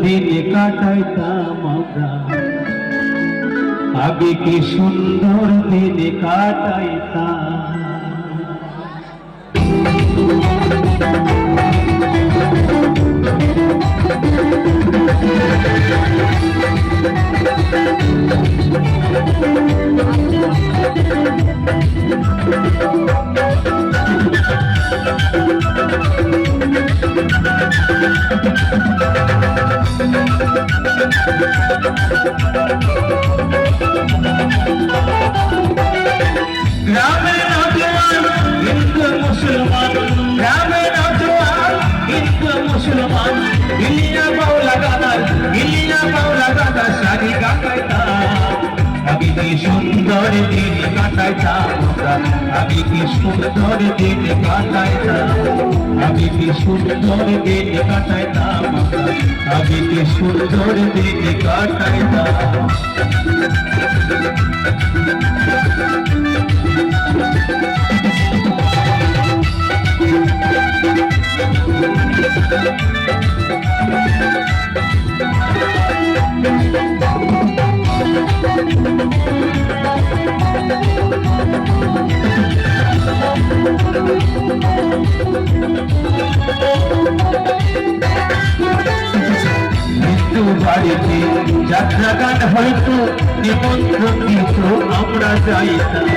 দিন কাটাইতাম আমরা, আগে কি সুন্দর দিন কাটাইতাম। গ্রামের নওজোয়ান হিন্দু মুসলমান, গ্রামের নওজোয়ান হিন্দু মুসলমান, গিলিয়া বাউলা গানা শাড়ি গাইতাম। আগে কি সুন্দর দিন কাটাইতাম আমরা, আগে কি সুন্দর দিন কাটাইতাম, আগে কি সুন্দর দিন কাটাইতাম আমরা, আগে কি সুন্দর দিন কাটাইতাম। মৃত্যু বাড়িতে যাত্রা গান হয়তো নিমন্ত্রণ দিত আমরা যাইতাম।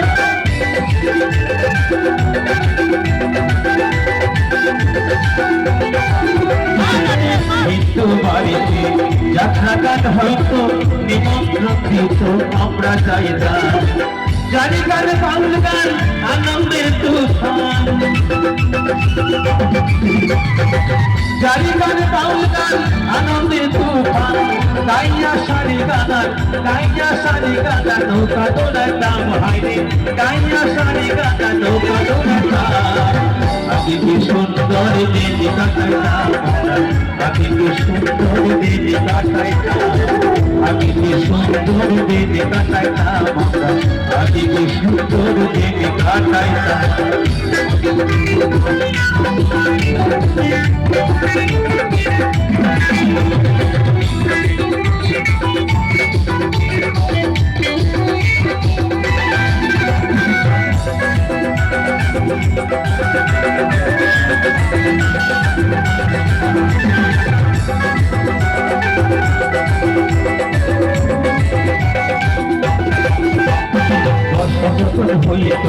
মৃত্যু বাড়িতে যাত্রা গান হয়তো নিমন্ত্রণ দিত আমরা যাইতাম। জানি গান বাউল গান আনন্দের তুফান, জানি গান বাউল গান আনন্দের তুফান, গাইয়া শাড়ি গানা নৌকা দোলাইতাম হাইরে, গাইয়া শাড়ি গানা নৌকা দোলাইতাম। আগে কি সুন্দর দিন কাটাইতাম, আগে কি সুন্দর দিন কাটাইতাম, আগে কি সুন্দর দিন কাটাইতাম আমরা, আগে কি সুন্দর দিন কাটাইতাম। হইত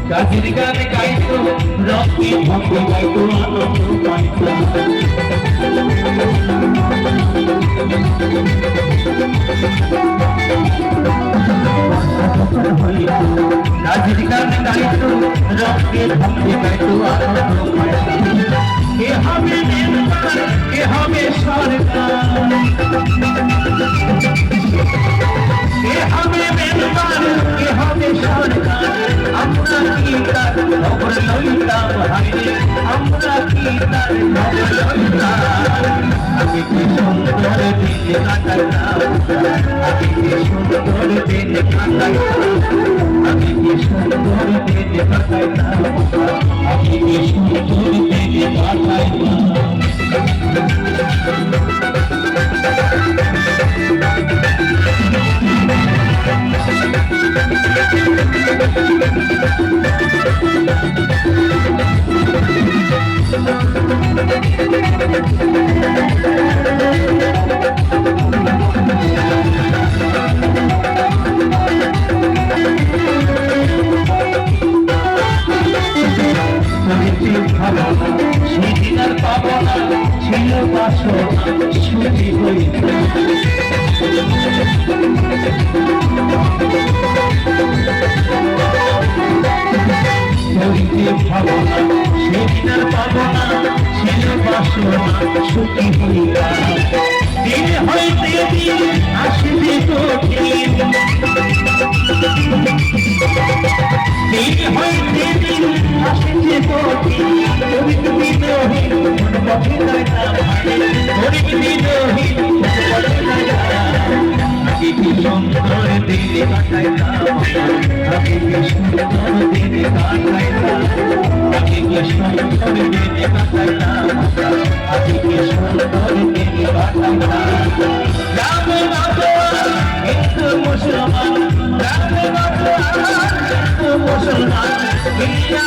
কাজের গান গাইত, রক্তি ভক্তি গাইত, আনন্দ পাইত। হইত কাজের গান গাইত, রক্তি ভক্তি গাইত, আনন্দ পাইত। কে হবে মেম্বার, কে হবে সরকার, কে হবে মেম্বার, কে হবে সরকার, আমরা কি তার খবর লইতাম হাইরে, আমরা কি তার খবর লইতাম। আগে কি সুন্দর দিন কাটাইতাম, আগে কি সুন্দর দিন কাটাইতাম, আগে কি সুন্দর দিন কাটাইতাম, আগে কি সুন্দর দিন কাটাইতাম। সেদিনার পাবনা ছিল বাসনা ছুটি হইত, ভাবনা সেদিনার পাবনা ছিল বাসনা ছুটি হইত। দিন হইতে দিন আসবে কঠিন, দিন হইতে দিন আসছে কঠিন, গরিব বিদহীন পথে যাইতাম হাইরে, গরিব বিদহীন পথে যাইতাম। আগে কি সুন্দর দিন কাটাইতাম, আগে কি সুন্দর দিন কাটাইতাম, আগে কি সুন্দর দিন কাটাইতাম, আগে কি সুন্দর দিন কাটাইতাম। মুসলমান মিলিয়া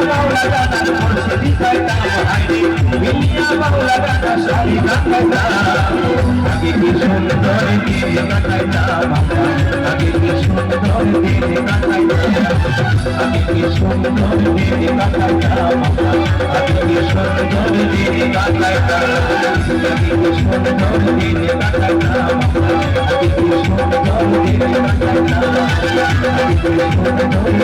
বাউলা দাদা মুর্শিদি গাইতাম হাইরে মিলিয়া বাউলা দাদা শাড়ি গান গাইতাম আগে কি সুন্দর দিন কাটাইতাম আগে কি সুন্দর দিন কাটাইতাম আগে কি সুন্দর দিন কাটাইতাম আগে কি সুন্দর দিন কাটাইতাম আগে কি সুন্দর দিন কাটাইতাম আগে কি সুন্দর দিন কাটাইতাম আগে কি সুন্দর